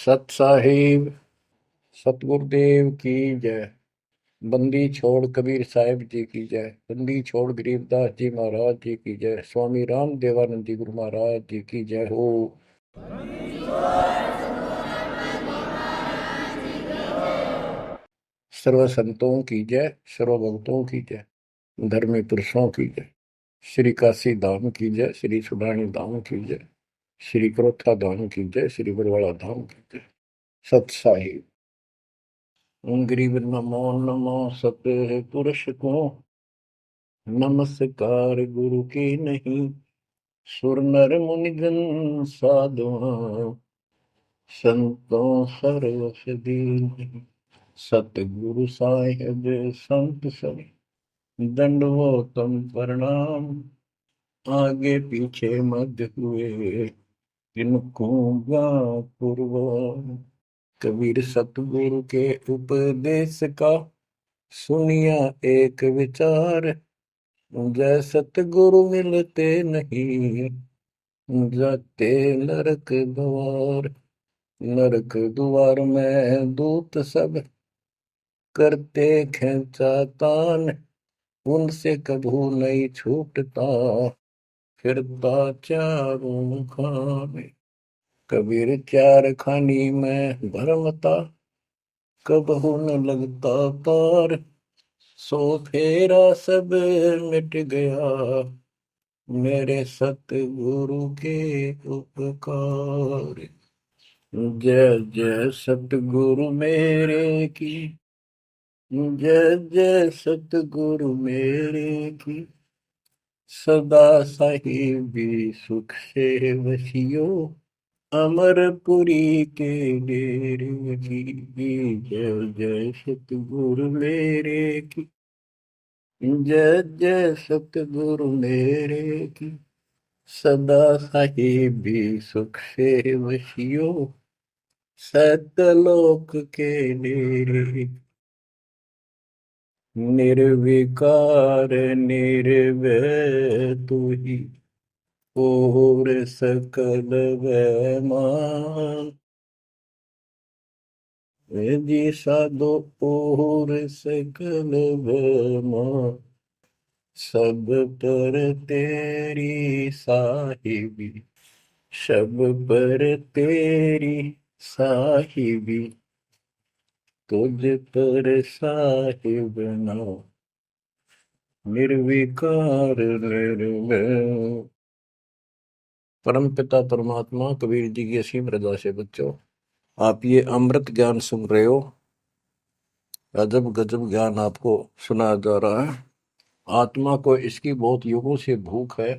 सत साहिब सतगुरुदेव की जय। बंदी छोड़ कबीर साहिब जी की जय। बंदी छोड़ गरीबदास जी महाराज जी की जय। स्वामी राम देवानंद जी गुरु महाराज जी की जय हो। सर्व संतों की जय, सर्व भक्तों की जय, धर्मी पुरुषों की जय। श्री काशी धाम की जय, श्री सुडानी धाम की जय, श्री क्रोथा धाम की जय, श्री बरवाड़ा धाम की जय। सत साहिब गरीब नमो नमो सत्य पुरुष को नमस्कार गुरु की नहीं। सुर नर मुनिजन साधुआ संतों सरस दीन। सतगुरु साहिब संत सब दंडवतम प्रणाम। आगे पीछे मध्य हुए इनको पूर्व। कबीर सतगुरु के उपदेश का सुनिया एक विचार। जय सतगुरु मिलते नहीं जाते नरक द्वार। नरक द्वार में दूत सब करते खेचा तान। उनसे कभू नहीं छूटता फिरता चारों खाने। कबीर चार खानी में भरमता कबहू न लगता पार। सो फेरा सब मिट गया मेरे सतगुरु के उपकार। जय जय सतगुरु मेरे की जय जय सतगुरु मेरे की। सदा साहिबी सुख से वसियो अमरपुरी के डेरे की। जय जय सतगुरु मेरे की जय जय सतगुरु मेरे की। सदा साहिबी सुख से वसियो सतलोक के डेरे। निर्विकार निर्भय तू ही और सकल वैमान। जी साधो और सकल वैमान। सब पर तेरी साहिबी सब पर तेरी साहिबी। तुझ पर साहिब ना निर्विकार निर्भय। परम पिता परमात्मा कबीर जी की असीम रजा से बच्चों आप ये अमृत ज्ञान सुन रहे हो। अजब गजब ज्ञान आपको सुनाया जा रहा है। आत्मा को इसकी बहुत युगों से भूख है।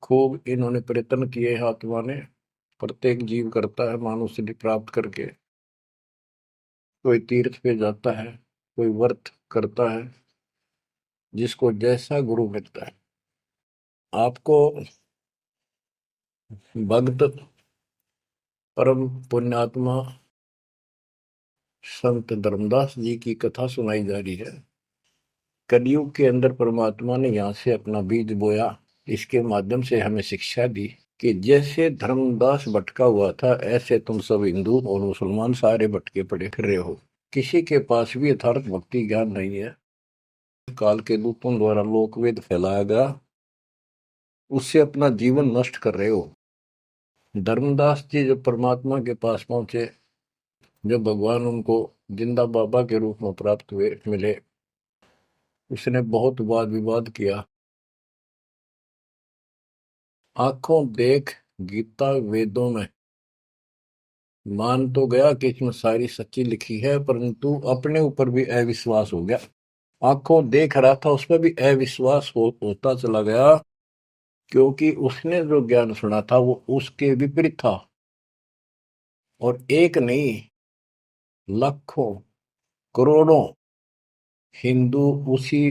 खूब इन्होंने प्रयत्न किए हैं आत्मा ने। प्रत्येक जीव करता है मानव सिद्धि प्राप्त करके। कोई तीर्थ पे जाता है, कोई व्रत करता है, जिसको जैसा गुरु मिलता है। आपको भक्त परम पुण्यात्मा संत धर्मदास जी की कथा सुनाई जा रही है। कलयुग के अंदर परमात्मा ने यहाँ से अपना बीज बोया। इसके माध्यम से हमें शिक्षा दी कि जैसे धर्मदास भटका हुआ था ऐसे तुम सब हिंदू और मुसलमान सारे भटके पड़े फिर रहे हो। किसी के पास भी यथार्थ भक्ति ज्ञान नहीं है। काल के दूतों द्वारा लोकवेद फैलाया गया, उससे अपना जीवन नष्ट कर रहे हो। धर्मदास जी जब परमात्मा के पास पहुंचे, जब भगवान उनको जिंदा बाबा के रूप में प्राप्त हुए मिले, उसने बहुत वाद विवाद किया। आंखों देख गीता वेदों में मान तो गया कि इसमें सारी सच्ची लिखी है, परंतु अपने ऊपर भी अविश्वास हो गया। आंखों देख रहा था उसमें भी अविश्वास होता चला गया, क्योंकि उसने जो ज्ञान सुना था वो उसके विपरीत था। और एक नहीं, लाखों करोड़ों हिंदू उसी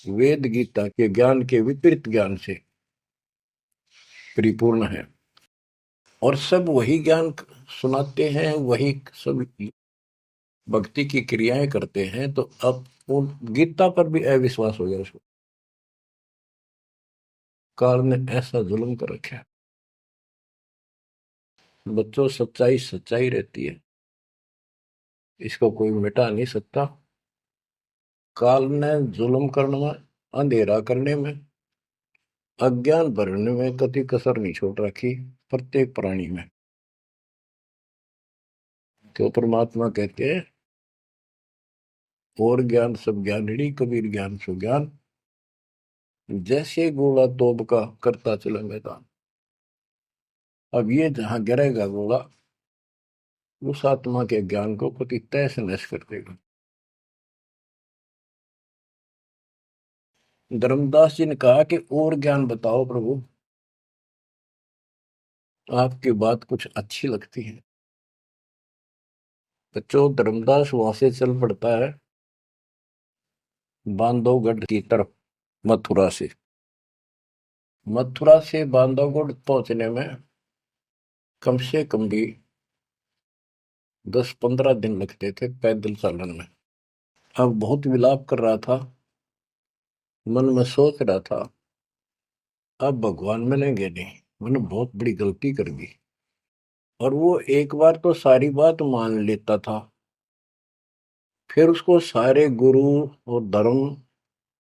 वेद गीता के ज्ञान के विपरीत ज्ञान से परिपूर्ण है। और सब वही ज्ञान सुनाते हैं, वही सब भक्ति की क्रियाएं करते हैं। तो अब उन गीता पर भी अविश्वास हो गया उसको। काल ने ऐसा जुल्म कर रखा है। बच्चों, सच्चाई सच्चाई रहती है, इसको कोई मिटा नहीं सकता। काल ने जुल्म करने में, अंधेरा करने में, अज्ञान भरने में कति कसर नहीं छोड़ रखी प्रत्येक प्राणी में। तो परमात्मा कहते हैं, और ज्ञान सब ज्ञानड़ी, कबीर ज्ञान सो ज्ञान, जैसे गोला तोब का करता चले मैदान। अब ये जहां गिरेगा गोला, उस आत्मा के ज्ञान को पति तैस नैस कर देगा। धर्मदास जी ने कहा कि और ज्ञान बताओ प्रभु, आपकी बात कुछ अच्छी लगती है। बच्चों, धर्मदास वहां से चल पड़ता है बांधवगढ़ की तरफ, मथुरा से बांधवगढ़ पहुंचने में कम से कम भी 10-15 दिन लगते थे पैदल चलन में। अब बहुत विलाप कर रहा था, मन में सोच रहा था, अब भगवान मिलेंगे नहीं, मैंने बहुत बड़ी गलती कर दी। और वो एक बार तो सारी बात मान लेता था, फिर उसको सारे गुरु और धर्म,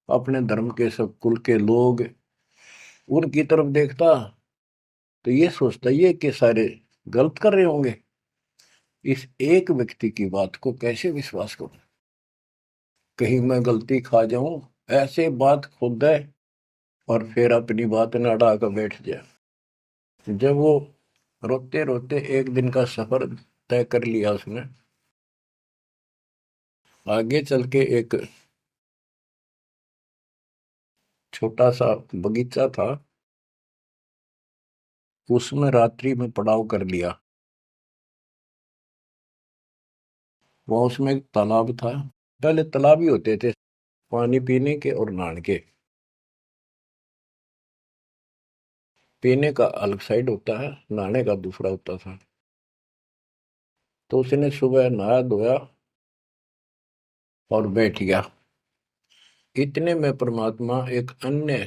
अपने धर्म के सब कुल के लोग, उनकी तरफ देखता तो ये सोचता ये कि सारे गलत कर रहे होंगे, इस एक व्यक्ति की बात को कैसे विश्वास करूं, कहीं मैं गलती खा जाऊं, ऐसे बात खुद है और फिर अपनी बात न अड़ा कर बैठ जाए। जब वो रोते रोते एक दिन का सफर तय कर लिया उसने, आगे चल के एक छोटा सा बगीचा था, उसमें रात्रि में पड़ाव कर लिया। वहां उसमें एक तालाब था, पहले तालाब ही होते थे पानी पीने के और नहाने के। पीने का अलग साइड होता है, नहाने का दूसरा होता था। तो उसने सुबह नहाया धोया और बैठ गया। इतने में परमात्मा एक अन्य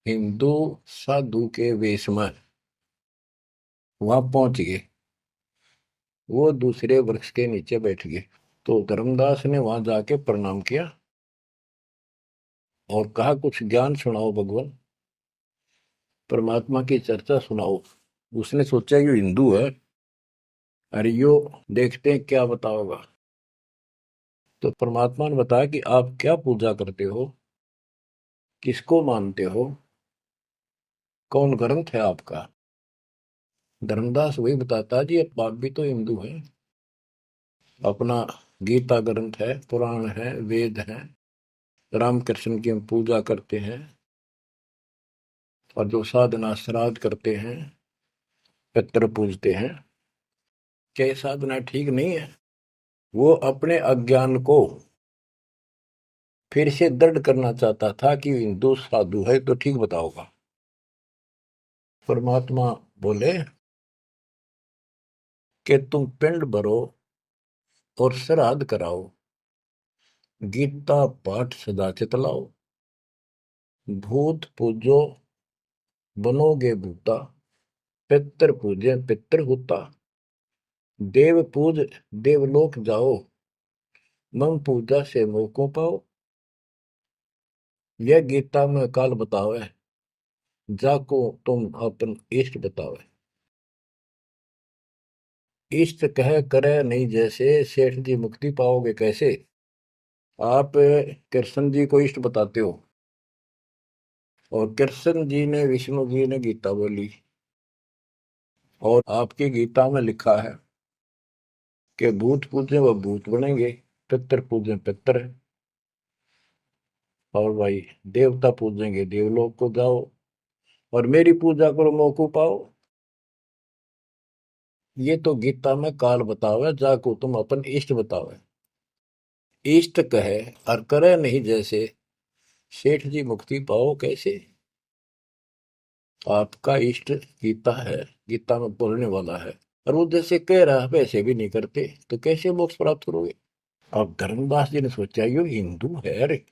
हिंदू साधु के वेश में वहां पहुंच गए। वो दूसरे वृक्ष के नीचे बैठ गए। तो धर्मदास ने वहां जाके प्रणाम किया और कहा, कुछ ज्ञान सुनाओ भगवान, परमात्मा की चर्चा सुनाओ। उसने सोचा ये हिंदू है, अरे यो देखते हैं क्या बताओगा। तो परमात्मा ने बताया कि आप क्या पूजा करते हो, किसको मानते हो, कौन ग्रंथ है आपका। धर्मदास वही बताता, जी आप भी तो हिंदू हैं, अपना गीता ग्रंथ है, पुराण है, वेद है, रामकृष्ण की हम पूजा करते हैं, और जो साधना श्राद्ध करते हैं, पितर पूजते हैं, क्या ये साधना ठीक नहीं है। वो अपने अज्ञान को फिर से दृढ़ करना चाहता था कि हिंदू साधु है तो ठीक बताओगा। परमात्मा बोले कि तुम पिंड भरो और श्राद्ध कराओ, गीता पाठ सदा चितलाओ, भूत पूजो बनोगे भूता, पितर पूजे पितर होता, देव पूज देवलोक जाओ, मम पूजा से मोह को पाओ। यह गीता में काल बतावे, जाको तुम अपन इष्ट बतावे। इष्ट कह करे नहीं जैसे, सेठ जी मुक्ति पाओगे कैसे। आप कृष्ण जी को इष्ट बताते हो, और कृष्ण जी ने, विष्णु जी ने गीता बोली, और आपकी गीता में लिखा है कि भूत पूजे वह भूत बनेंगे, पितर पूजे पितर है, और भाई देवता पूजेंगे देवलोक को जाओ, और मेरी पूजा करो मोको पाओ। ये तो गीता में काल बतावे, जाको तुम अपन इष्ट बतावे। इष्ट कहे और करे नहीं जैसे, सेठ जी मुक्ति पाओ कैसे। आपका इष्ट गीता है, गीता में बोलने वाला है, और वो जैसे कह रहा है वैसे भी नहीं करते, तो कैसे मोक्ष प्राप्त करोगे। अब धर्मदास जी ने सोचा, यो हिंदू है, अरे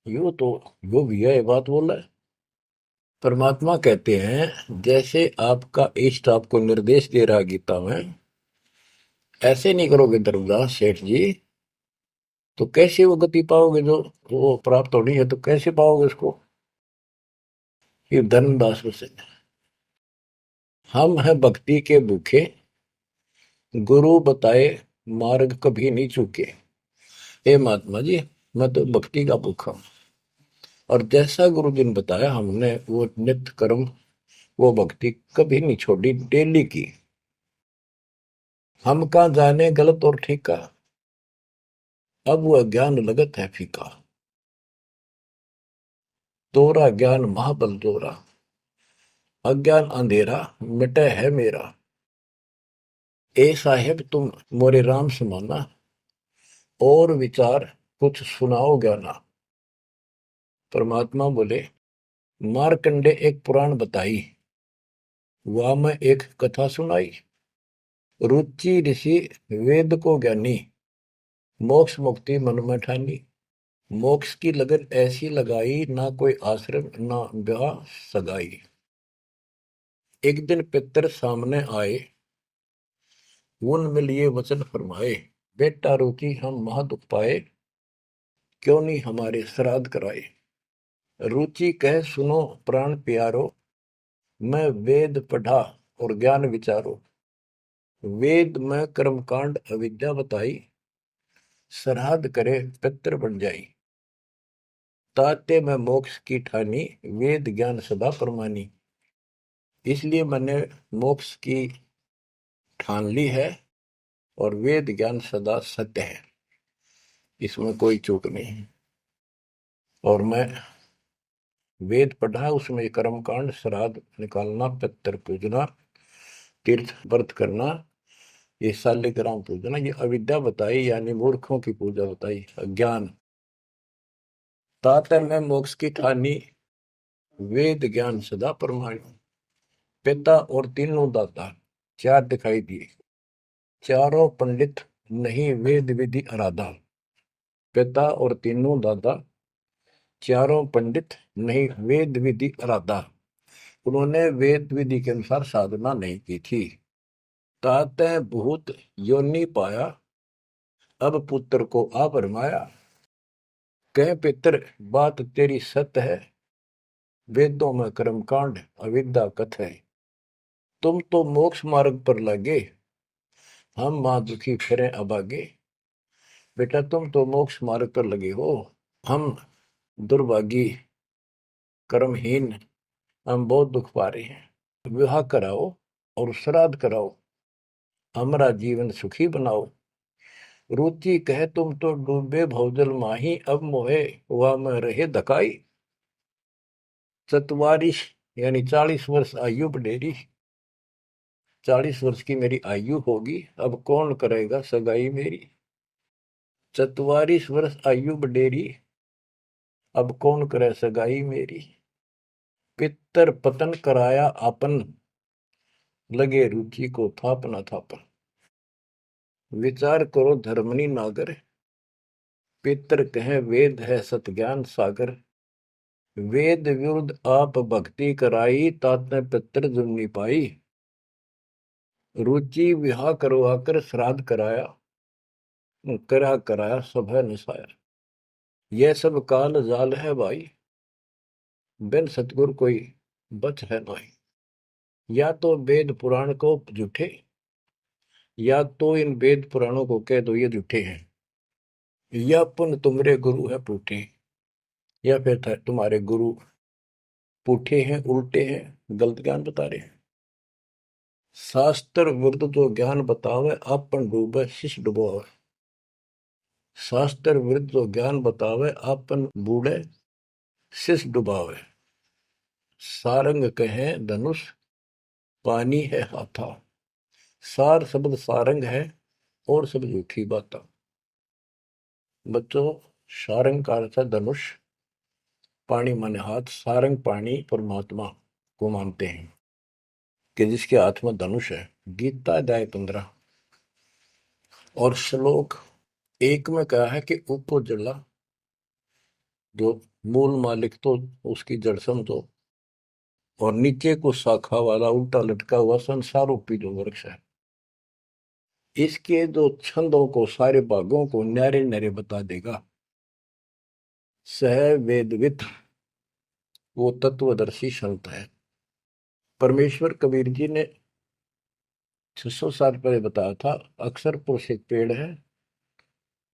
यो तो यो भी है, ये बात बोल रहा है। परमात्मा कहते हैं, जैसे आपका इष्ट आपको निर्देश दे रहा है गीता में, ऐसे नहीं करोगे धर्मदास सेठ जी तो कैसे वो गति पाओगे, जो वो प्राप्त होनी है तो कैसे पाओगे उसको। ये धर्मदास से हम हैं भक्ति के भूखे, गुरु बताए मार्ग कभी नहीं चूके। हे महात्मा जी, मैं तो भक्ति का भूखा हूं, और जैसा गुरु जी ने बताया हमने वो नित्य कर्म, वो भक्ति कभी नहीं छोड़ी, डेली की। हम कहाँ जाने गलत और ठीक का, अब वह ज्ञान लगत है फीका। तोरा ज्ञान महाबल तोरा, अज्ञान अंधेरा मिटे है मेरा। ए साहेब तुम मोरे राम समाना, और विचार कुछ सुनाओ ज्ञाना। परमात्मा बोले, मारकंडे एक पुराण बताई, वह मैं एक कथा सुनाई। रुचि ऋषि वेद को ज्ञानी, मोक्ष मुक्ति मन में ठानी। मोक्ष की लगन ऐसी लगाई, ना कोई आश्रम ना ब्याह सगाई। एक दिन पितर सामने आए, उन लिए वचन फरमाए। बेटा रुचि हम महादुख पाए, क्यों नहीं हमारे श्राद्ध कराए। रुचि कह सुनो प्राण प्यारो, मैं वेद पढ़ा और ज्ञान विचारो। वेद में कर्मकांड अविद्या बताई, श्राद्ध करे पितर बन जाई। ताते में मोक्ष की ठानी, वेद ज्ञान सदा परमानी। इसलिए मैंने मोक्ष की ठान ली है, और वेद ज्ञान सदा सत्य है, इसमें कोई चूक नहीं है। और मैं वेद पढ़ा, उसमें कर्मकांड, श्राद्ध निकालना, पितर पूजना, तीर्थ व्रत करना, ये शालिग्राम पूजना, ये अविद्या बताई, यानी मूर्खों की पूजा बताई, अज्ञान। ताते में मोक्ष की ठानी, वेद ज्ञान सदा परमाणु। पिता और तीनों दाता, चार दिखाई दिए। चारों पंडित नहीं वेद विधि आराधा। पिता और तीनों दादा, चारों पंडित नहीं वेद विधि आराधा। उन्होंने वेद विधि के अनुसार साधना नहीं की थी। ताते भूत योनि पाया, अब पुत्र को आ भरमाया। कह पितर बात तेरी सत्य है, वेदों में कर्मकांड अविद्या कथ है। तुम तो मोक्ष मार्ग पर लगे, हम मां दुखी फिरे अभागे। बेटा तुम तो मोक्ष मार्ग पर लगे हो, हम दुर्भागी कर्महीन, हम बहुत दुख पा रहे हैं। विवाह कराओ और श्राद्ध कराओ, हमारा जीवन सुखी बनाओ। रुचि कहे तुम तो डूबे भवजल माही, अब मोहे वह में रहे धकाई। चतवारिश यानी 40 वर्ष आयु बढ़ेरी, 40 वर्ष की मेरी आयु होगी, अब कौन करेगा सगाई मेरी। 44 वर्ष आयु बढ़ेरी, अब कौन करे सगाई मेरी। पितर पतन कराया आपन, लगे रुचि को थापना थापन। विचार करो धर्मनी नागर, पितर कहे वेद है सत ज्ञान सागर। वेद विरुद्ध आप भक्ति कराई, ताते पितर जुर्नी पाई। रुचि विवाह करवाकर श्राद्ध कराया, कराया सब है निसाया। यह सब काल जाल है भाई, बिन सतगुर कोई बच है नहीं। या तो वेद पुराण को झूठे, या तो इन वेद पुराणों को कह दो ये झूठे हैं, या पुन तुम्हारे गुरु है पूठे, या फिर तुम्हारे गुरु पूठे हैं, उल्टे हैं, गलत ज्ञान बता रहे हैं। शास्त्र विरुद्ध जो ज्ञान बतावे, आपन डूबे शिष्य डुबोवे। शास्त्र विरुद्ध जो ज्ञान बतावे, आपन बूढ़े शिष्य डुबावे। सारंग कहे धनुष, पानी है हाथा। सार शब्द सारंग है, और सब झूठी बात। बच्चों, सारंग का अर्थ है धनुष, पानी माने हाथ। सारंग पानी परमात्मा को मानते हैं कि जिसके हाथ में धनुष है। गीता अध्याय 15 और श्लोक 1 में कहा है कि ऊपर जड़ा, जो मूल मालिक तो उसकी जड़ समझो, और नीचे को शाखा वाला उल्टा लटका हुआ संसार रूपी जो वृक्ष है। इसके जो छंदों को, सारे भागों को न्यारे न्यारे बता देगा। सह वेदवित वो तत्वदर्शी संत है। परमेश्वर कबीर जी ने 600 साल पहले बताया था, अक्सर पुरुष एक पेड़ है,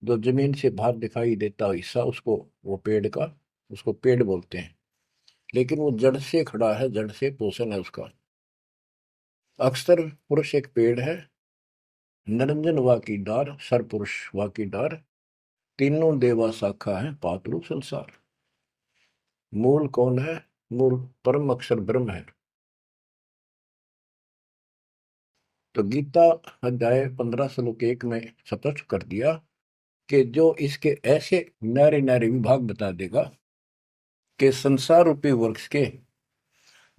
जो जमीन से बाहर दिखाई देता हिस्सा उसको, वो पेड़ का, उसको पेड़ बोलते हैं, लेकिन वो जड़ से खड़ा है, जड़ से पोषण है उसका। अक्सर पुरुष एक पेड़ है, निरंजन वा की डार, सरपुरुष वा की डार, तीनों देवा शाखा है, पातलु संसार। मूल कौन है? मूल परम अक्षर ब्रह्म है। तो गीता अध्याय 15 श्लोक 1 में स्पष्ट कर दिया कि जो इसके ऐसे न्यारे न्यारे विभाग बता देगा कि संसार रूपी वृक्ष के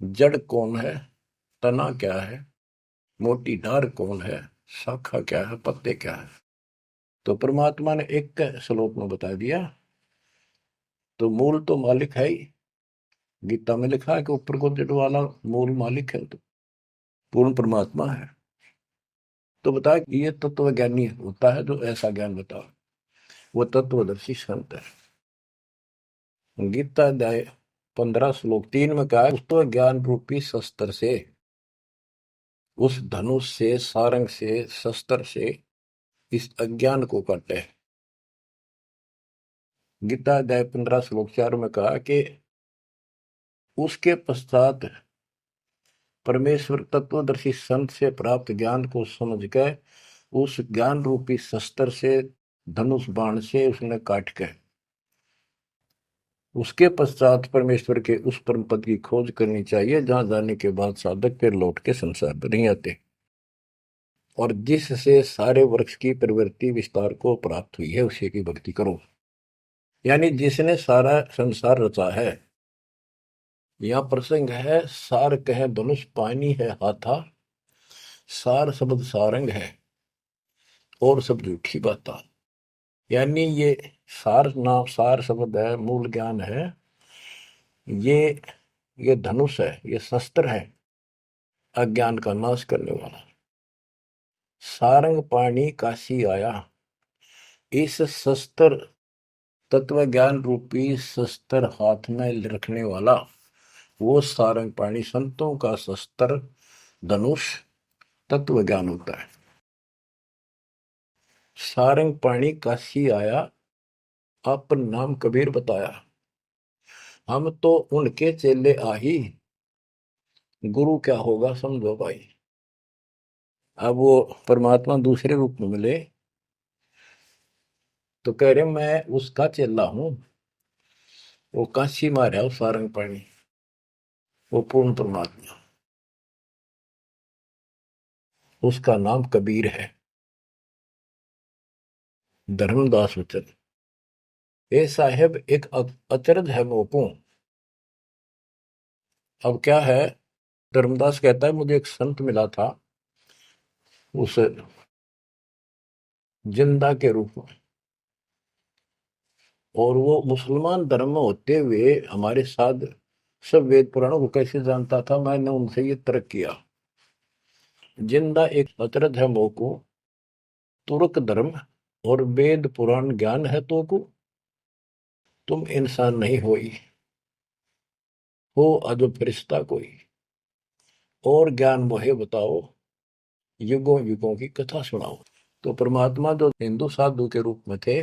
जड़ कौन है, तना क्या है, मोटी डार कौन है, शाखा क्या है, पत्ते क्या है, तो परमात्मा ने एक श्लोक में बता दिया। तो मूल तो मालिक है ही, गीता में लिखा है कि ऊपर को जड़ वाला मूल मालिक है, तो पूर्ण परमात्मा है। तो बता, ये तत्व ज्ञानी होता है जो ऐसा ज्ञान बता, वो तत्वदर्शी संत है। गीता अध्याय 15 श्लोक 3 में कहा है, उस तो ज्ञान रूपी शस्त्र से, उस धनुष से, सारंग से, शस्त्र से इस अज्ञान को काटे। गीता अध्याय 15 श्लोक 4 में कहा कि उसके पश्चात परमेश्वर तत्वदर्शी संत से प्राप्त ज्ञान को समझ के उस ज्ञान रूपी शस्त्र से, धनुष बाण से उसने काट के, उसके पश्चात परमेश्वर के उस परम पद की खोज करनी चाहिए, जहां जाने के बाद साधक फिर लौट के संसार में नहीं आते, और जिससे सारे वृक्ष की प्रवृत्ति विस्तार को प्राप्त हुई है, उसी की भक्ति करो। यानी जिसने सारा संसार रचा है। यह प्रसंग है, सार कह धनुष पानी है हाथा, सार शब्द सारंग है और सब झूठी बाता। यानी ये सार नाम, सार शब्द है, मूल ज्ञान है, ये ये धनुष है, ये शस्त्र है अज्ञान का नाश करने वाला। सारंग पाणी काशी आया, इस शस्त्र, तत्व ज्ञान रूपी शस्त्र हाथ में रखने वाला वो सारंग पाणी, संतों का शस्त्र धनुष तत्व ज्ञान होता है। सारंग पाणी काशी आया, अपन नाम कबीर बताया, हम तो उनके चेले आही, गुरु क्या होगा समझो भाई। अब वो परमात्मा दूसरे रूप में मिले तो कह रहे मैं उसका चेला हूं, वो काशी में रहा सारंग पाणी, वो पूर्ण परमात्मा, उसका नाम कबीर है। धर्मदास वचन, ए साहेब एक अचरज है मोकू। अब क्या है, धर्मदास कहता है मुझे एक संत मिला था, उस जिंदा के रूप में, और वो मुसलमान धर्म में होते हुए हमारे साथ सब वेद पुराणों को कैसे जानता था, मैंने उनसे ये तर्क किया। जिंदा एक अचरज है मोकू, तुर्क धर्म और वेद पुराण ज्ञान है तो को, तुम इंसान नहीं हो अजब फरिश्ता कोई, और ज्ञान मोहे बताओ, युगों युगों की कथा सुनाओ। तो परमात्मा जो हिंदू साधु के रूप में थे,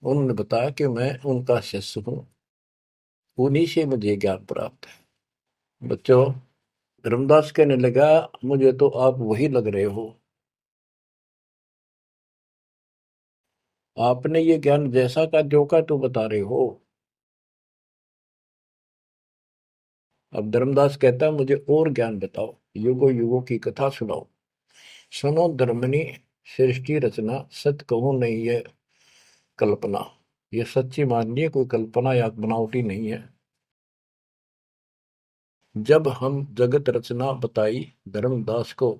उन्होंने बताया कि मैं उनका शिष्य हूं, उन्हीं से मुझे ज्ञान प्राप्त है। बच्चों, रामदास कहने लगा मुझे तो आप वही लग रहे हो, आपने ये ज्ञान जैसा का जो का तो बता रहे हो। अब धर्मदास कहता है मुझे और ज्ञान बताओ, युगों युगों की कथा सुनाओ, सुनो धर्मनी सृष्टि रचना, सत कहो नहीं है कल्पना, ये सच्ची मानिए, कोई कल्पना या बनावटी नहीं है। जब हम जगत रचना बताई, धर्मदास को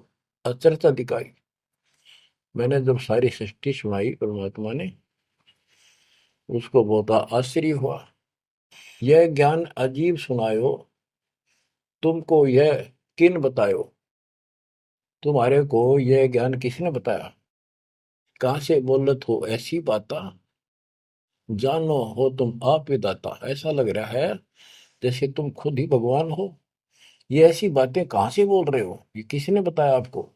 अचरता दिखाई। मैंने जब सारी सृष्टि सुनाई परमात्मा ने, उसको बहुत आश्चर्य हुआ। यह ज्ञान अजीब सुनायो, तुमको यह किन बतायो, तुम्हारे को यह ज्ञान किसने बताया? कहां से बोलत हो ऐसी बाता, जानो हो तुम आप विदाता। ऐसा लग रहा है जैसे तुम खुद ही भगवान हो। ये ऐसी बातें कहां से बोल रहे हो? ये किसने बताया आपको?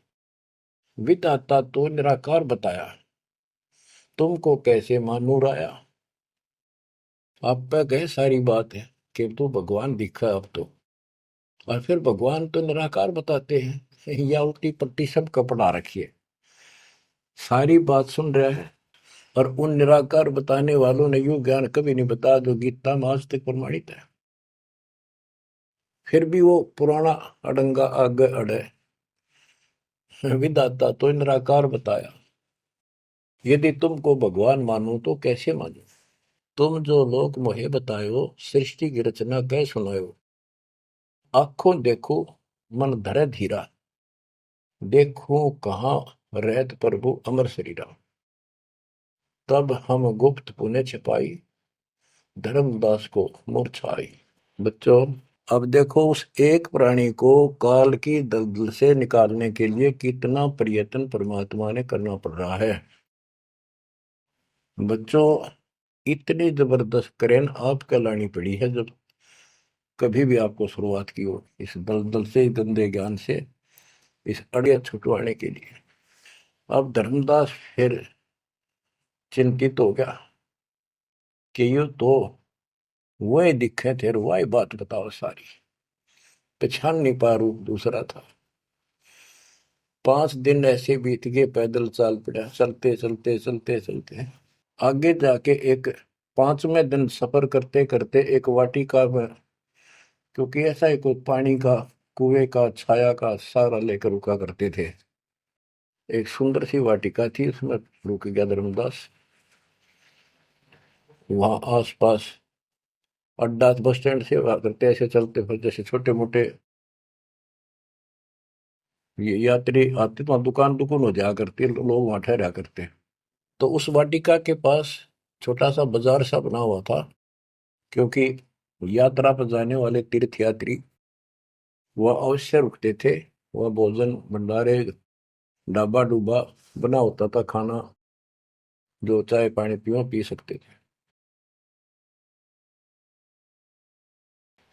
विदाता तो निराकार बताया, तुमको कैसे मानूर आया? आप पे कहे सारी बात है कि तू भगवान दिखा अब तो, और फिर भगवान तो निराकार बताते हैं। या उल्टी पट्टी सब कपड़ा रखिए, सारी बात सुन रहा है। और उन निराकार बताने वालों ने यूं ज्ञान कभी नहीं बताया जो गीता में आज तक प्रमाणित है। फिर भी वो पुराना अडंगा आगे अड़े, विदाता तो निराकार बताया, यदि तुमको भगवान मानो तो कैसे मानो? तुम जो लोग मोहे बतायो, सृष्टि की रचना कह सुनायो। आंखों देखो मन धरे धीरा, देखो कहाँ रहत प्रभु अमर शरीरा। तब हम गुप्त पुण्य छिपाई, धर्मदास को मूर्छा आई। बच्चों, अब देखो उस एक प्राणी को काल की दलदल से निकालने के लिए कितना प्रयत्न परमात्मा ने करना पड़ रहा है। बच्चों, इतनी जबरदस्त करेन आपके लानी पड़ी है जब कभी भी आपको शुरुआत की हो इस दलदल से, गंदे ज्ञान से, इस अड़िया छुटवाने के लिए। अब धर्मदास फिर चिंतित हो गया कि यू तो वही दिखे थे, वही बात बताओ सारी, पहचान नहीं पा रू दूसरा था। 5 दिन ऐसे बीत गए, पैदल चाल पड़ा, चलते चलते चलते चलते आगे जाके एक 5वें दिन सफर करते करते एक वाटिका में, क्योंकि ऐसा ही कोई पानी का कुएं का छाया का सहारा लेकर रुका करते थे, एक सुंदर सी वाटिका थी, उसमें रुक गया धर्मदास। वहां आसपास अड्डा बस स्टैंड से हुआ करते, ऐसे चलते फिर जैसे छोटे मोटे ये यात्री आते तो वहाँ दुकान दुकान हो जाया करती, लोग वहां ठहरा करते। तो उस वाटिका के पास छोटा सा बाजार सा बना हुआ था, क्योंकि यात्रा पर जाने वाले तीर्थ यात्री वह अवश्य रुकते थे। वह भोजन भंडारे ढाबा डूबा बना होता था, खाना जो चाय पानी पियो पी सकते थे।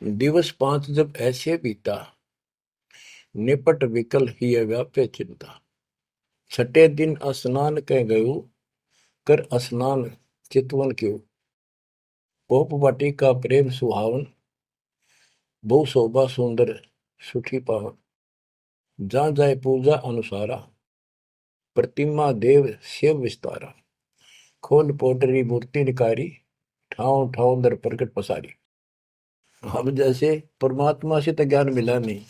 दिवस 5 जब ऐसे बीता, निपट विकल ही व्यापे चिंता। छठे दिन स्नान कह गयो, कर स्नान चितवन क्यों। पोप वाटी का प्रेम सुहावन, बहु शोभा सुंदर सुठी पावन। जहाँ जाए पूजा अनुसारा, प्रतिमा देव शिव विस्तारा। खोल पोटरी मूर्ति निकारी, ठाव ठाव दर प्रकट पसारी। अब जैसे परमात्मा से तो ज्ञान मिला नहीं,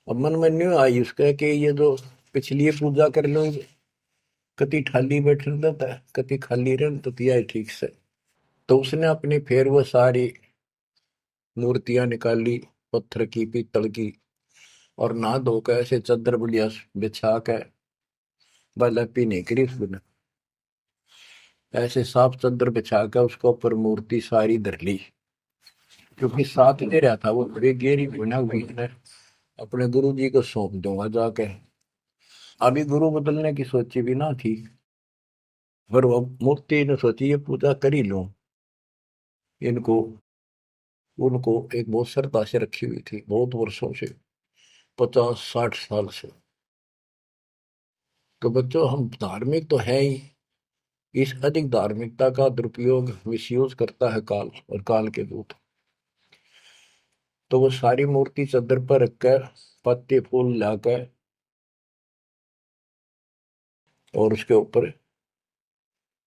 अब मन में न्यू आई उसका कि ये जो पिछली पूजा कर लो, कति खाली बैठ रहता है, कति खाली रह तो तिया ठीक से। तो उसने अपनी फिर वो सारी मूर्तियां निकाली, पत्थर की पीतल की, और नहा धोकर ऐसे चादर बढ़िया बिछा के बलपी नहीं करी उसने, ऐसे साफ चादर बिछा के उसके ऊपर मूर्ति सारी धर ली। क्योंकि साथ दे रहा था वो, बड़ी गहरी बना हुई ने अपने गुरु जी को सौंप दूंगा जाके। अभी गुरु बदलने की सोची भी ना थी, पर वो मूर्ति ने सोची ये पूजा कर ही लूं। इनको उनको एक बहुत श्रद्धा से रखी हुई थी, बहुत वर्षों से, 50-60 साल से। तो बच्चों, हम धार्मिक तो है ही, इस अधिक धार्मिकता का दुरुपयोग मिसयूज करता है काल और काल के दूत। तो वो सारी मूर्ति चादर पर रखकर पत्ते फूल लाकर और उसके ऊपर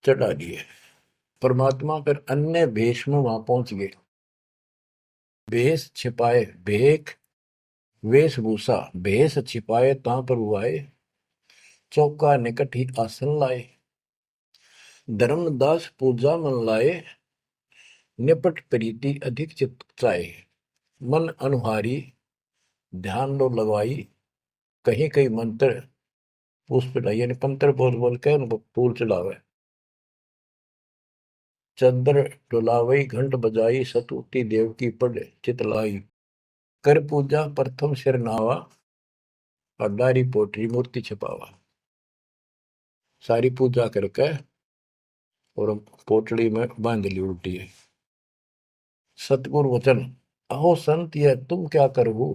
चढ़ा दिए। परमात्मा फिर अन्य भेष में वहां पहुंच गए। भेष छिपाए भेख, वेशभूषा भेष छिपाए ता पर आए। चौका निकट ही आसन लाए, धर्मदास पूजा मन लाए। निपट प्रीति अधिक चित चाहे, मन अनुहारी ध्यान लो लगवाई। कहीं कहीं मंत्र पुष्प यानी मंत्र बोल बोल के उनको फूल चढ़ावे। चंद्र डुलावई घंट बजाई, सतुति देव की पढ़ चितलाई। कर पूजा प्रथम सिर नावा, और डारी पोटरी मूर्ति छपावा, सारी पूजा करके और पोटली में बांध ली उल्टी है। सतगुरु वचन, अहो संत ये तुम क्या करो।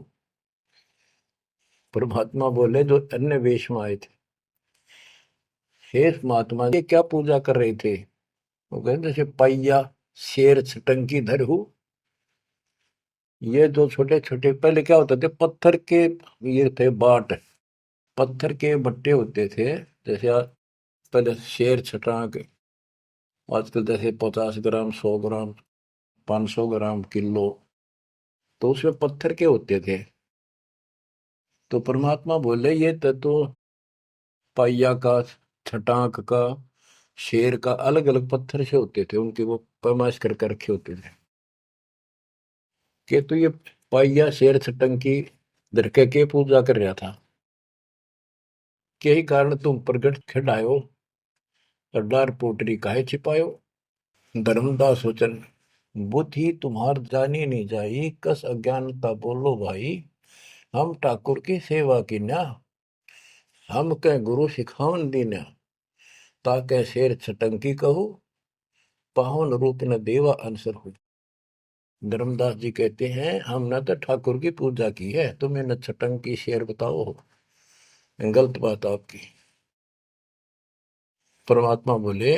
परमात्मा बोले जो अन्य वेश में आए थे, हे महात्मा ये क्या पूजा कर रहे थे। वो कहते जैसे पैया शेर छटंकी धर हूं। ये जो छोटे छोटे पहले क्या होते थे, पत्थर के ये थे बाट, पत्थर के बट्टे होते थे। जैसे पहले शेर छटांक, आजकल जैसे 50 ग्राम 100 ग्राम 500 ग्राम किलो, तो उसमें पत्थर के होते थे। तो परमात्मा बोले ये तो पाइया का, छटांक का, शेर का अलग अलग पत्थर से होते थे, उनके वो पैमाइश करके रखे होते थे कि तो ये पाइया शेर छटंकी धरके के पूजा कर रहा था, के ही कारण तुम प्रगट खिलायो और डार पोटरी काहे छिपायो। धर्मदास वचन, बुद्धि तुम्हार जानी नहीं जाई, कस अज्ञानता बोलो भाई। हम ठाकुर की सेवा की ना, हम कह गुरु सिखावन दीना, ताके शेर छटंकी कहू, पाहुन रूप न देवा अंसर हो। धर्मदास जी कहते हैं हमने तो ठाकुर की पूजा की है, तुम्हें न छटंकी शेर बताओ, गलत बात आपकी। परमात्मा बोले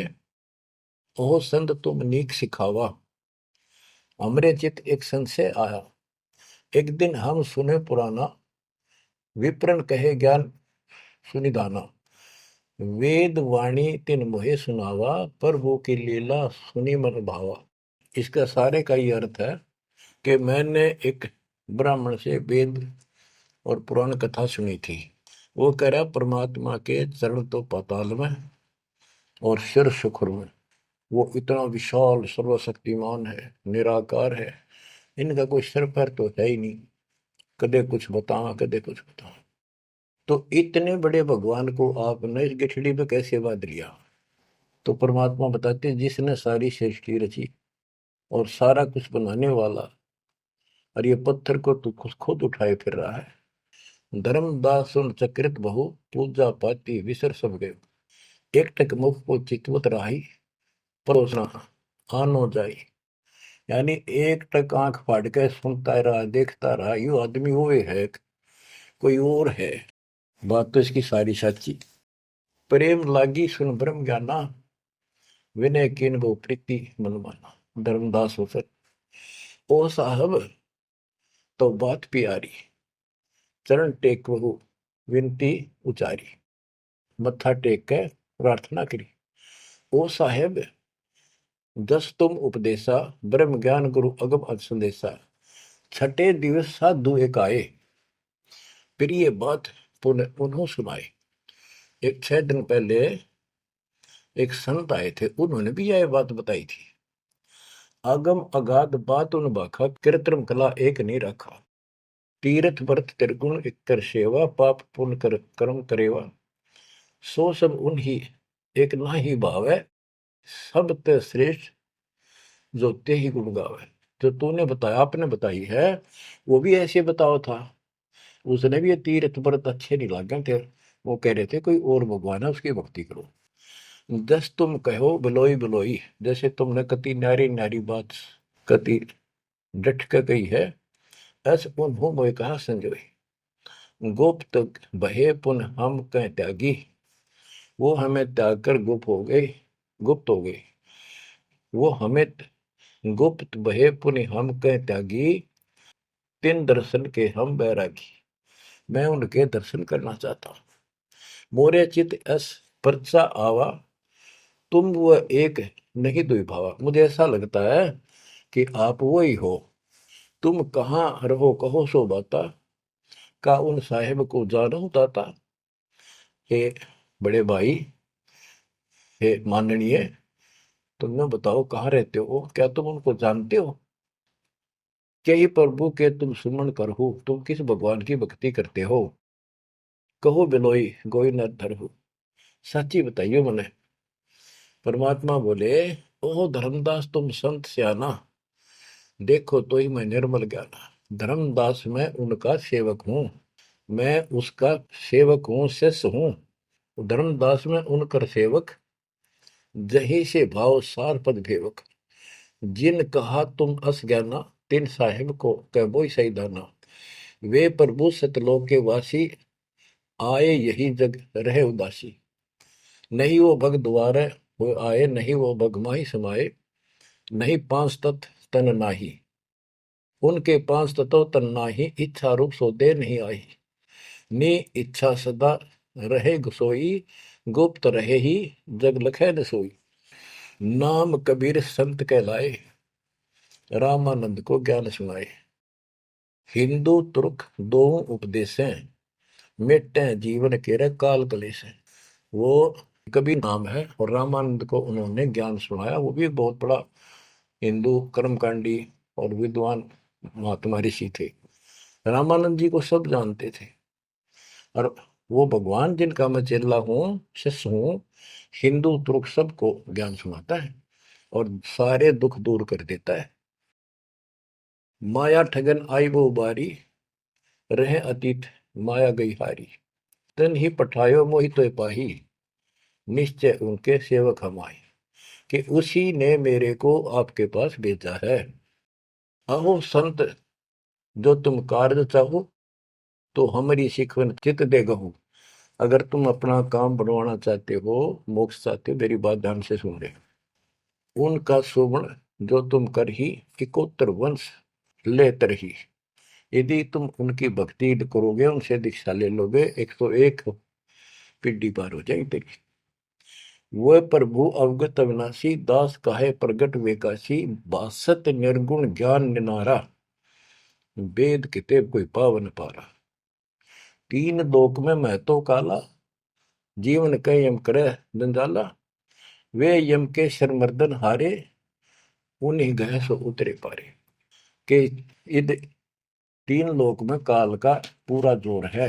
ओ संत तुम नीक सिखावा, हमरे चित एक संशय आया। एक दिन हम सुने पुराना, विप्रन कहे ज्ञान सुनिधाना। वेद वाणी तिन मोहे सुनावा, प्रभु की लीला सुनी मन भावा। इसका सारे का ये अर्थ है कि मैंने एक ब्राह्मण से वेद और पुराण कथा सुनी थी। वो कह रहा परमात्मा के चरण तो पाताल में और सिर शुक्र में, वो इतना विशाल सर्वशक्तिमान है, निराकार है, इनका कोई सिर पैर तो है ही नहीं, कदे कुछ बताओ कदे कुछ बताओ। तो इतने बड़े भगवान को आपने इस गठड़ी में कैसे बांध लिया। तो परमात्मा बताते जिसने सारी सृष्टि रची और सारा कुछ बनाने वाला, और ये पत्थर को तू खुद उठाए फिर रहा है। धर्मदास सुन चक्रित बहु, पूजा पाती विसर सब गए। एक टक मुख को चितवत राही, परोसना आनो जाई। यानी एक टक आंख फाड़ के सुनता रहा, देखता रहा, यू आदमी हुए है कोई और है। बात तो इसकी सारी सच्ची। प्रेम लागी सुन ब्रह्म ज्ञाना, विनय किन गो प्रीति मन माना। धर्मदास हो सर ओ साहब तो बात प्यारी, चरण टेक बहु विनती उचारी। मत्था टेक के प्रार्थना करी, ओ साहेब दस तुम उपदेशा, ब्रह्म ज्ञान गुरु अगम अज संदेशा। छठे दिवस साधु एक आए, फिर ये बात पुनः उन्हों सुनाए। एक 6 दिन पहले एक संत आए थे, उन्होंने भी यह बात बताई थी। आगम अगाध बात उन बाखा, कृत्रिम कला एक नहीं रखा। तीर्थ व्रत त्रिगुण एक कर सेवा, पाप पुण्य कर कर्म करेवा। सो सब उन्हीं एक ना ही भाव है, सब ते श्रेष्ठ जो ते ही गुण गावे। जो तूने बताया, आपने बताई है, वो भी ऐसे बताओ था। उसने भी ये तीर्थ व्रत अच्छे नहीं लगे थे, वो कह रहे थे कोई और भगवान है उसकी भक्ति करो। जस तुम कहो बिलोई बिलोई, जैसे तुमने कति नारी नारी बात कति डट के कही है, ऐसे पुन हो मोए कहा संजोई। गुप्त बहे पुन हम कह त्यागी, वो हमें त्याग कर गुप्त हो गई, गुप्त हो गई। वो हमें गुप्त बहे पुन हम कह त्यागी, तिन दर्शन के हम बैरागी। मैं उनके दर्शन करना चाहता हूं। मोरे चित अस परचा आवा, तुम वो एक नहीं दुई भावा। मुझे ऐसा लगता है कि आप वो ही हो। तुम कहाँ रहो कहो सो बाता, का उन साहेब को जानो दाता। हे बड़े भाई, हे माननीय, तुमने बताओ कहाँ रहते हो, क्या तुम उनको जानते हो। क्या ही प्रभु के तुम सुमन करहु, तुम किस भगवान की भक्ति करते हो। कहो बिलोई गोई न धरहु, सच्ची बताइयो मने। परमात्मा बोले ओ धर्मदास तुम संत सियाना, देखो तो ही मैं निर्मल ज्ञाना। धर्मदास मैं उनका सेवक हूं। मैं उसका सेवक हूँ, शिष्य हूँ। धर्मदास में उनकर सेवक, जही से भाव सार पद भेवक। जिन कहा तुम अस ज्ञाना, तिन साहिब को कह बोई सही दाना। वे प्रभु सतलोक के वासी, आए यही जग रहे उदासी। नहीं वो भग द्वारे हो आए, नहीं वो भग माही समाये। नहीं पांच तत्व तन नाही, उनके पांच तत्व तन नाही। इच्छा रूप सो दे नहीं आई, नी इच्छा सदा रहे सोई। गुप्त रहे ही जग लखे न सोई। नाम कबीर संत कहलाए, रामानंद को ज्ञान सुनाए। हिंदू तुर्क दो उपदेशें, मिटे जीवन के काल कलेश है। वो कबीर नाम है और रामानंद को उन्होंने ज्ञान सुनाया। वो भी बहुत बड़ा हिंदू कर्मकांडी और विद्वान महात्मा ऋषि थे। रामानंद जी को सब जानते थे और वो भगवान जिनका मैं चेला हूँ, शिष्य हूँ, हिंदू तुर्क सबको ज्ञान सुनाता है और सारे दुख दूर कर देता है। माया ठगन आई वो बारी, रहे अतीत माया गई हारी। तन ही पठायो मोहि तो पाही, निश्चय उनके सेवक हम आए। कि उसी ने मेरे को आपके पास भेजा है। अहो संत जो तुम कार्य चाहो, तो हमारी शिकवन चित दे गहू। अगर तुम अपना काम बनवाना चाहते हो, मोक्ष चाहते हो, मेरी बात ध्यान से सुन ले। उनका शोभन जो तुम कर ही, इकोत्तर वंश ले तरही। यदि तुम उनकी भक्ति करोगे, उनसे दीक्षा ले लोगे, 101 पीढ़ी पार हो जाएगी तेरी। वह प्रभु अवगत अविनाशी, दास काहे प्रगट वेकाशी। बासत निर्गुण ज्ञान निनारा, वेद किताब कोई पावन पारा। तीन लोक में मैं तो काला, जीवन कह यम करे जंजाला। वे यम के शर्मर्दन हारे, उन्हीं गए सो उतरे पारे। के इध तीन लोक में काल का पूरा जोर है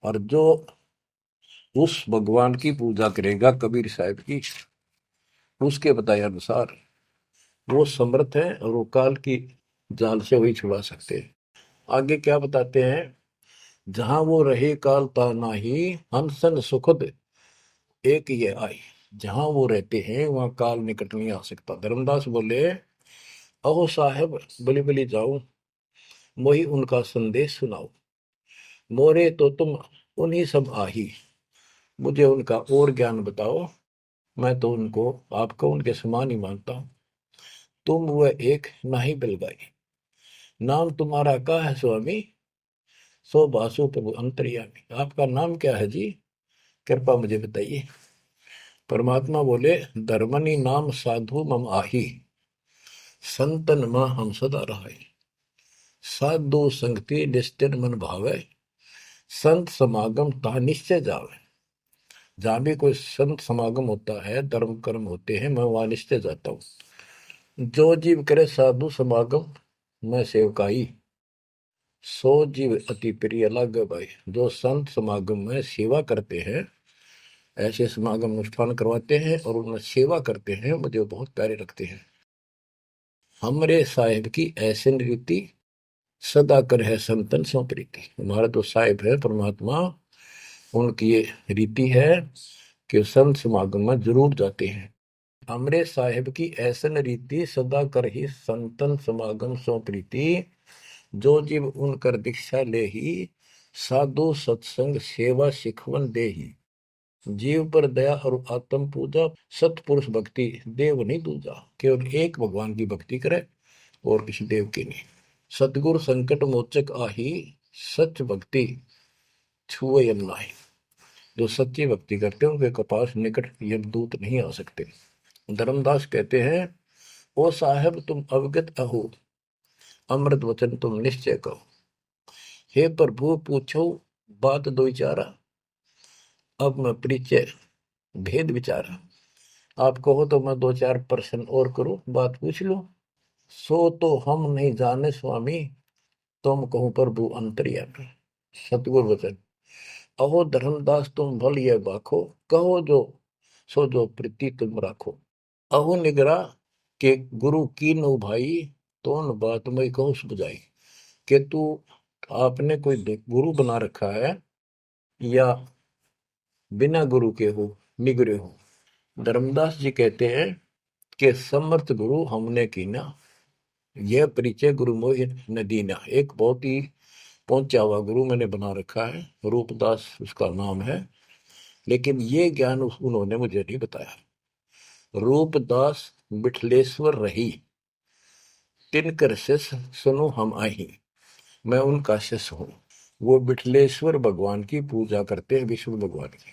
और जो उस भगवान की पूजा करेगा कबीर साहब की, उसके बताए अनुसार वो समर्थ है और वो काल की जाल से वही छुड़ा सकते हैं। आगे क्या बताते हैं, जहां वो रहे काल ता नाही, हंसन सुखद एक ये आई। जहां वो रहते हैं वहां काल निकट नहीं आ सकता। धर्मदास बोले, अहो साहेब बलि बलि जाओ, मोहि उनका संदेश सुनाओ। मोरे तो तुम उन्हीं सब आही, मुझे उनका और ज्ञान बताओ। मैं तो उनको आपको उनके समान ही मानता हूं। तुम वह एक नाही बिलगाई, नाम तुम्हारा क्या है स्वामी। सो बासु प्रभु अंतर्यामी। आपका नाम क्या है जी, कृपा मुझे बताइए। परमात्मा बोले, धर्मनि नाम साधु मम आही, संतन मां हम सदा रहाई। साधु संगति निश्चित मन भावे, संत समागम ता निश्चय जावे। जहां भी कोई संत समागम होता है, धर्म कर्म होते हैं, मैं वहां निश्चय जाता हूँ। जो जीव करे साधु समागम मैं सेवकाई, सो जीव अति प्रिय लागे भाई। जो संत समागम में सेवा करते हैं, ऐसे समागम अनुष्ठान करवाते हैं और उनमें सेवा करते हैं, मुझे बहुत प्यारे रखते हैं। हमरे साहिब की ऐसी रीति, सदा कर है संतन सो प्रीति। हमारा तो साहिब है परमात्मा, उनकी ये रीति है कि संत समागम में जरूर जाते हैं। हमरे साहिब की ऐसन रीति, सदा कर ही संतन समागम सो प्रीति। जो जीव उनकर दीक्षा ले ही, साधु सत्संग सेवा सिखवन दे ही। जीव पर दया और आत्म पूजा, सतपुरुष भक्ति देव नहीं दूजा। केवल एक भगवान की भक्ति करे और किसी देव की नहीं। सतगुरु संकट मोचक आही, सच भक्ति छुए यम नाही। जो सच्ची भक्ति करते हैं उनके कपास निकट यमदूत नहीं आ सकते। धर्मदास कहते हैं, ओ साहेब तुम अवगत अहो, अमृत वचन तुम निश्चय कहो। हे प्रभु पूछो बात दो चारा, अब मैं परिचय भेद विचारा। आप कहो तो मैं दो चार प्रश्न और करूं, बात पूछ लो। सो तो हम नहीं जाने स्वामी, तुम कहो प्रभु अंतर्यामी। सतगुरु वचन, अहो धर्मदास तुम भल ये बाखो, कहो जो सो जो प्रीति तुम राखो। अहो निगरा के गुरु की नो भाई, तो न बात मैं कहूँ बुझाई। कि तू आपने कोई गुरु बना रखा है या बिना गुरु के हो, निगरे हो। धर्मदास जी कहते हैं कि समर्थ गुरु हमने कीना, यह परिचय गुरु मोहि न दीना। एक बहुत ही पहुंचा हुआ गुरु मैंने बना रखा है, रूपदास उसका नाम है, लेकिन ये ज्ञान उन्होंने मुझे नहीं बताया। रूपदास बिठलेश्वर रही, तिनकर शिष सुनो हम आही। मैं उनका शिष्य हूं। वो बिठलेश्वर भगवान की पूजा करते हैं, विष्णु भगवान की।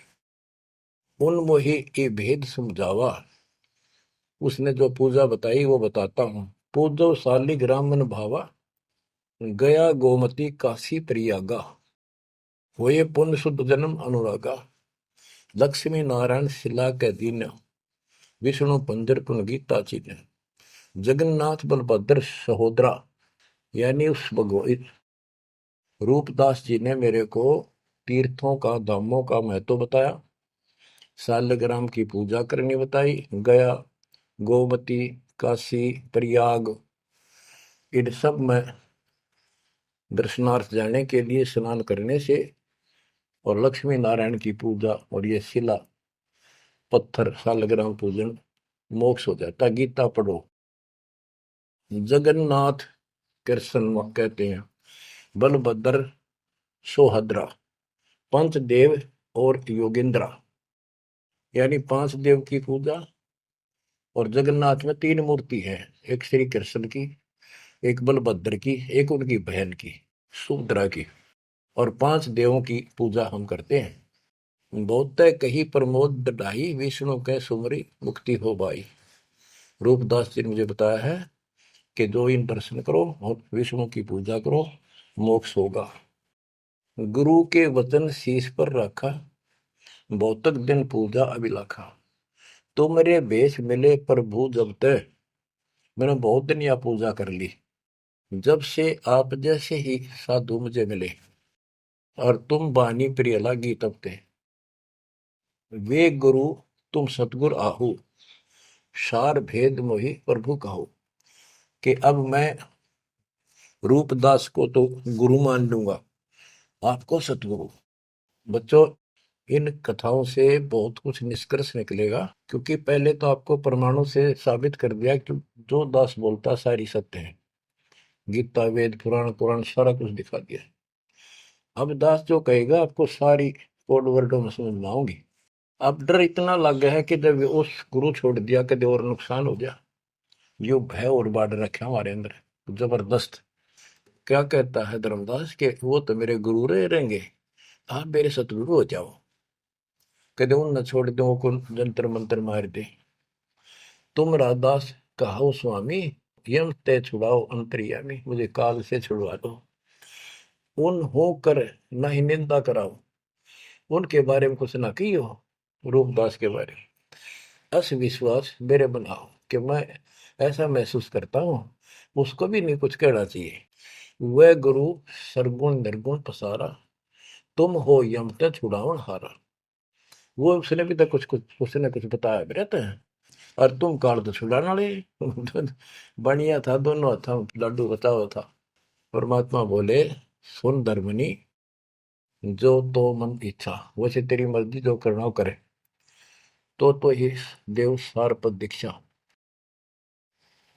उन मोहि के भेद समझावा, उसने जो पूजा बताई वो बताता हूं। पूजो शालिग्राम मन भावा, गया गोमती काशी प्रयागा। होए पुण्य शुद्ध जन्म अनुरागा, लक्ष्मी नारायण शिला के दीन, विष्णु पंजर पुन गीता चीन। जगन्नाथ बलभद्र सहोदरा, यानी उस भगवान रूपदास जी ने मेरे को तीर्थों का, धामों का महत्व बताया, शालिग्राम की पूजा करनी बताई, गया, गोमती, काशी, प्रयाग, इन सब में दर्शनार्थ जाने के लिए स्नान करने से और लक्ष्मी नारायण की पूजा और ये शिला पत्थर शालिग्राम पूजन मोक्ष हो जाता। गीता पढ़ो। जगन्नाथ कृष्ण कहते हैं, बलभद्र सोहद्रा, पंचदेव और योगेंद्रा, यानी पांच देव की पूजा। और जगन्नाथ में तीन मूर्ति है, एक श्री कृष्ण की, एक बलभद्र की, एक उनकी बहन की सुभद्रा की, और पांच देवों की पूजा हम करते हैं। बहुत कही प्रमोद दढ़ाई, विष्णु के सुमरी मुक्ति हो भाई। रूपदास जी ने मुझे बताया है कि जो इन दर्शन करो और विष्णु की पूजा करो, मोक्ष होगा। गुरु के वचन शीश पर रखा, बहुतक दिन पूजा अभिलाखा। तो मेरे भेष मिले प्रभु जब तक, मैंने बहुत दिन यह पूजा कर ली, जब से आप जैसे ही साधु मुझे मिले, और तुम बानी प्रिय लागी तब ते। वे गुरु तुम सतगुर आहू, सार भेद मोहि प्रभु कहो। कि अब मैं रूपदास को तो गुरु मान लूंगा, आपको सतगुरु। बच्चों, इन कथाओं से बहुत कुछ निष्कर्ष निकलेगा, क्योंकि पहले तो आपको प्रमाणों से साबित कर दिया कि जो दास बोलता सारी सत्य है। गीता, वेद, पुराण, कुरान सारा कुछ दिखा दिया। अब दास जो कहेगा आपको सारी कोड वर्डों में समझ में आऊंगी। अब डर इतना लग गया है कि जब उस गुरु छोड़ दिया कभी और नुकसान हो गया, यो भय और बाढ़ रखे हमारे अंदर जबरदस्त। क्या कहता है धर्मदास के, वो तो मेरे गुरु रहे रहेंगे, आप मेरे सतगुरु हो जाओ। कदे उन न छोड़ दो को जंतर मंत्र मार दे। तुम राधास कहो स्वामी, यम ते छुड़ाओ अंतर्यामी। मुझे काल से छुड़वा दो। उन हो कर न ही निंदा कराओ, उनके बारे में कुछ ना कहियो। रूपदास के बारे में अस विश्वास मेरे बनाओ, कि मैं ऐसा महसूस करता हूं, उसको भी नहीं कुछ कहना चाहिए। वह गुरु सरगुण निर्गुण पसारा, तुम हो यम ते छुड़ावन हारा। वो उसने भी तो कुछ उसने कुछ बताया भी रहता है। और तुम काल तो छुड़ाने वाले बढ़िया था, दोनों हाथों लड्डू बताओ था। परमात्मा बोले, सुन धर्मनी, जो तो मन इच्छा, वैसे तेरी मर्जी जो करना हो करे। तो ही देव सार पद दीक्षा।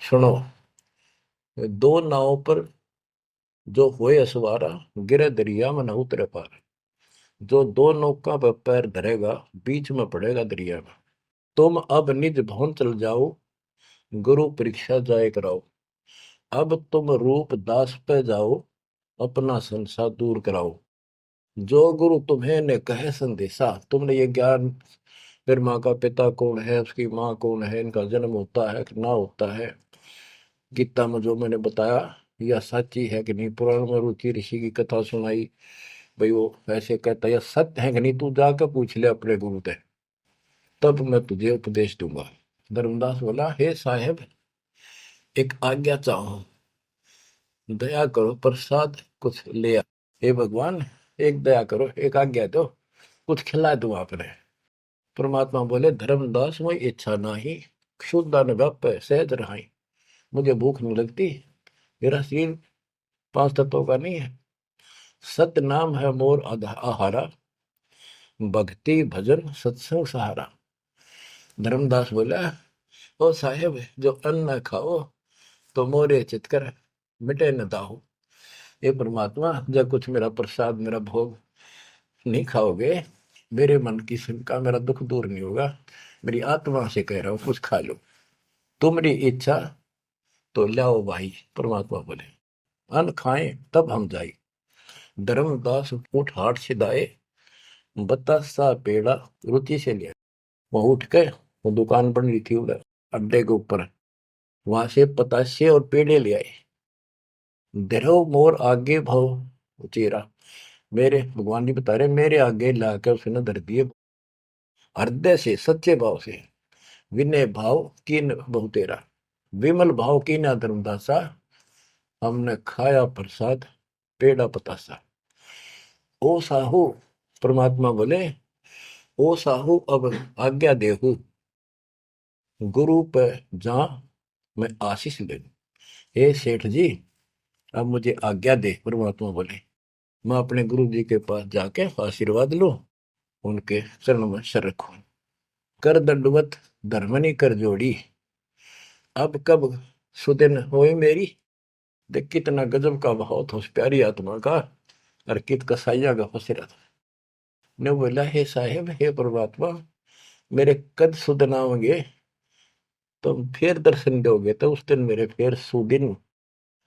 सुनो, दो नाव पर जो होए असवारा, गिरे दरिया में न उतरे पार। जो दो नौका पर पैर धरेगा, बीच में पड़ेगा दरिया में। तुम अब निज भवन चल जाओ, गुरु परीक्षा जाए कराओ। अब तुम रूप दास पे जाओ, अपना संसार दूर कराओ। जो गुरु तुम्हें ने कहे संदेशा, तुमने ये ज्ञान, फिर माँ का पिता कौन है, उसकी माँ कौन है, इनका जन्म होता है कि ना होता है, गीता में जो मैंने बताया यह सच्ची है कि नहीं, पुराण में रुचि ऋषि की कथा सुनाई, भाई वो ऐसे कहता यह सत्य है कि नहीं, तू जाकर पूछ ले अपने गुरु से, तब मैं तुझे उपदेश दूंगा। धर्मदास बोला, हे साहेब, एक आज्ञा चाहूं, दया करो, प्रसाद कुछ ले आ। हे भगवान, एक दया करो, एक आज्ञा दो, कुछ खिला दूं आपने। परमात्मा बोले, धर्मदास मोई इच्छा नाही, क्षुद्र व्याप सहज रहाई। मुझे भूख नहीं लगती, मेरा शरीर पांच तत्वों का नहीं है, सत नाम है मोर आहारा, भक्ति भजन सत्संग सहारा। धर्मदास बोला, ओ साहेब जो अन्न न खाओ तो मोरे चितकर मिटे न दाहो। ये परमात्मा जब कुछ मेरा प्रसाद मेरा भोग नहीं खाओगे, मेरे मन की शंका मेरा दुख दूर नहीं होगा। मेरी आत्मा से कह रहा हूं कुछ खा लो, तुम्हारी इच्छा तो लाओ भाई। परमात्मा बोले अन्न खाएं तब हम जाए। धर्मदास उठ हाट से दाए, बतासा पेड़ा रुचि से लिया। वहां उठ के वो दुकान बन रही थी उधर अड्डे के ऊपर, वहां से पतासे और पेड़े ले आए। धरो मोर आगे भाव उचेरा, मेरे भगवान जी बता रहे मेरे आगे लाकर उसने धर दिए हृदय से सच्चे भाव से। विनय भाव कीन बहु तेरा, विमल भाव कीना धर्मदासा, हमने खाया प्रसाद पेड़ा पतासा। ओ साहू, परमात्मा बोले ओ साहू अब आज्ञा देहू, गुरु पे जा मैं आशीष ले लूं। हे सेठ जी अब मुझे आज्ञा दे। परमात्मा बोले मैं अपने गुरु जी के पास जाके आशीर्वाद लूं, उनके चरणों में सर रखूं। कर दंडवत धर्मनी कर जोड़ी, अब कब सुदिन होए मेरी। देख कितना गजब का भाव था उस प्यारी आत्मा का, और कित कसाइया का फसेरा था। ने बोला हे साहेब हे परमात्मा मेरे कद सुदिन आओगे, तुम फिर दर्शन दोगे तो उस दिन मेरे फिर सुदिन,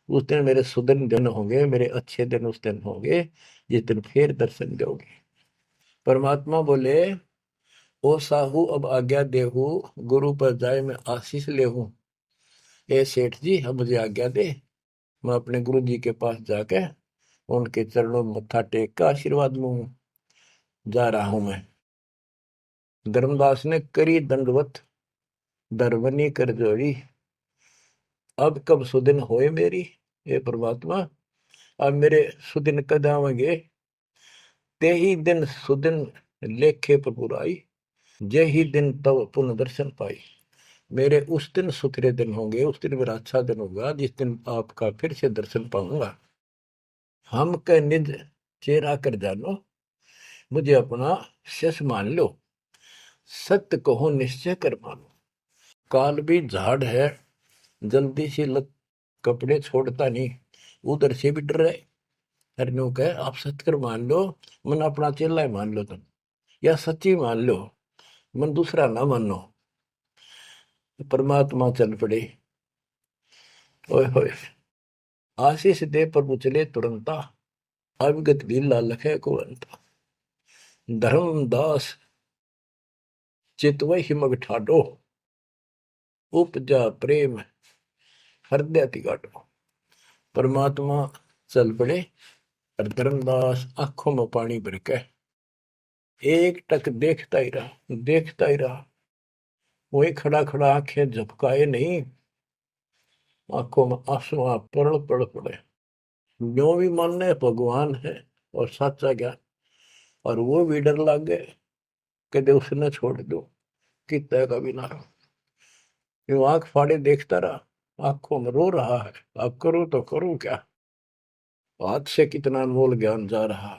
उस दिन मेरे सुदिन दिन होंगे, मेरे अच्छे दिन उस दिन होंगे जिस दिन फिर दर्शन दोगे। परमात्मा बोले ओ साहू अब आज्ञा देहू, गुरु पर जाए मैं आशीष लेहूं। ए सेठ जी अब मुझे आज्ञा दे, मैं अपने गुरु जी के पास जाके उनके चरणों में मत्था टेक कर आशीर्वाद लूं। जा रहा हूं मैं। धर्मदास ने करी दंडवत दरवनी कर जोड़ी, अब कब सुदिन होए मेरी। हे परमात्मा अब मेरे सुदिन कद आवेंगे, ते ही दिन सुदिन लेखे पर बुराई, जे ही दिन तब पुनः दर्शन पाई। मेरे उस दिन सुथरे दिन होंगे, उस दिन मेरा अच्छा दिन होगा जिस दिन आपका फिर से दर्शन पाऊंगा। हम के निज चेहरा कर जानो, मुझे अपना शिष्य मान लो, सत्य कहो निश्चय कर मानो। काल भी झाड़ है जल्दी से लग कपड़े छोड़ता नहीं, उधर से भी डर रहे। हरनू कहे आप सत्य कर मान लो, मन अपना चेला ही मान लो तुम, या सच्ची मान लो, मन दूसरा ना मानो। परमात्मा चल पड़े। ओए होए आशीष दे प्रभु चले तुरंता, अविगत भी लालख है को अंता। धर्मदास चितवय हिमग ठाडो, उपजा प्रेम हृदय तिगाटो। परमात्मा चल पड़े और धर्मदास आंखों में पानी भर के एक टक देखता ही रहा, देखता ही रहा। वही खड़ा खड़ा आंखें झपकाए नहीं, आंखों में आंसू पड़ पड़ पड़े। जो भी मानने भगवान है और सच्चा ज्ञान, और वो भी डर लग गए कदे उसने छोड़ दो कि तय का भी ना रहो। ये आंख फाड़े देखता रहा, आंखों में रो रहा है अब करूं तो करूं क्या। हाथ से कितना अनमोल ज्ञान जा रहा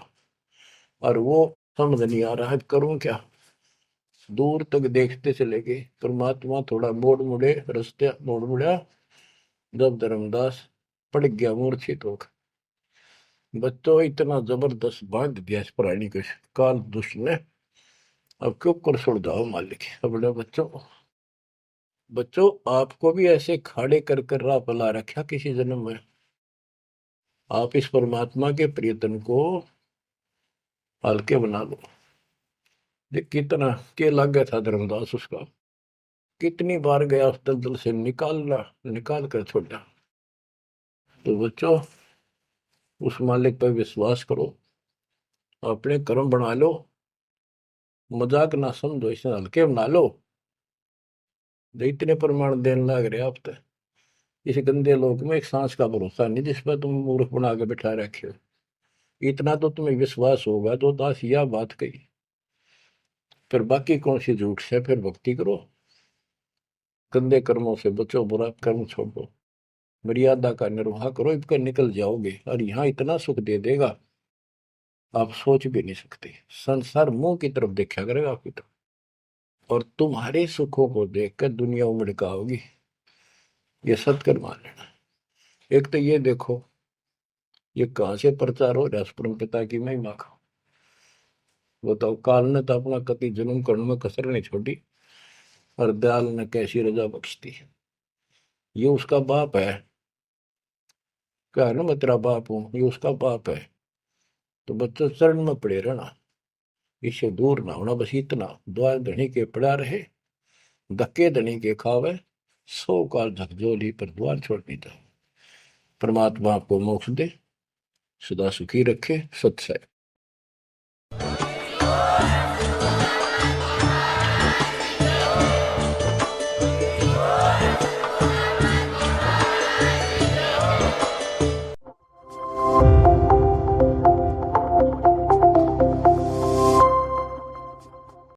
और वो समझ नहीं आ रहा है करूं क्या। दूर तक देखते चले गए। परमात्मा थोड़ा मोड़ मुड़े, रास्ते मोड़ मुड़ा, जब धर्मदास पड़ गया मूर्छित होकर। बच्चों इतना जबरदस्त बांध दिया इस प्राणी को काल दुष्ट ने, अब क्यों कर छोड़ जाओ मालिक। अपने बच्चों, बच्चों आपको भी ऐसे खाड़े कर कर राह पला रखा किसी जन्म में। आप इस परमात्मा के प्रियतन को हल्के बना लो। देख कितना के लग गया था धर्मदास उसका, कितनी बार गया उस दलदल से निकालना, निकाल कर छोड़ा। तो बच्चों उस मालिक पर विश्वास करो, अपने कर्म बना लो, मजाक ना समझो, इसे हल्के बना लो। जो इतने प्रमाण देने लग रहे आप तो इस गंदे लोक में एक सांस का भरोसा नहीं जिस पर तुम मूर्ख बना के बिठा रखे हो। इतना तो तुम्हें विश्वास होगा तो दास यह बात कही, फिर बाकी कौन सी झूठ से। फिर भक्ति करो, गंदे कर्मों से बचो, बुरा कर्म छोड़ो, मर्यादा का निर्वाह करो, इसका निकल जाओगे और यहाँ इतना सुख दे देगा आप सोच भी नहीं सकते। संसार मुंह की तरफ देखा करेगा आपकी तरफ, और तुम्हारे सुखों को देखकर दुनिया उमड़ होगी। ये सत्य मान लेना। एक तो ये देखो, ये कहां से प्रचार हो रहा है परम पिता की महिमा का। बताओ, काल ने तो अपना कति जुल्म करने में कसर नहीं छोड़ी, और दयाल ने कैसी रजा बख्शती। ये उसका बाप है, क्या है ना, मैं तेरा बाप हूं, ये उसका बाप है। तो बच्चों चरण में पड़े रहना, इससे दूर ना होना, बस इतना। द्वार धनी के पड़ा रहे, धक्के धनी के खावे, 100 काल झकझोली पर द्वार छोड़नी था। परमात्मा आपको मोक्ष दे, सदा सुखी रखे। सत्य।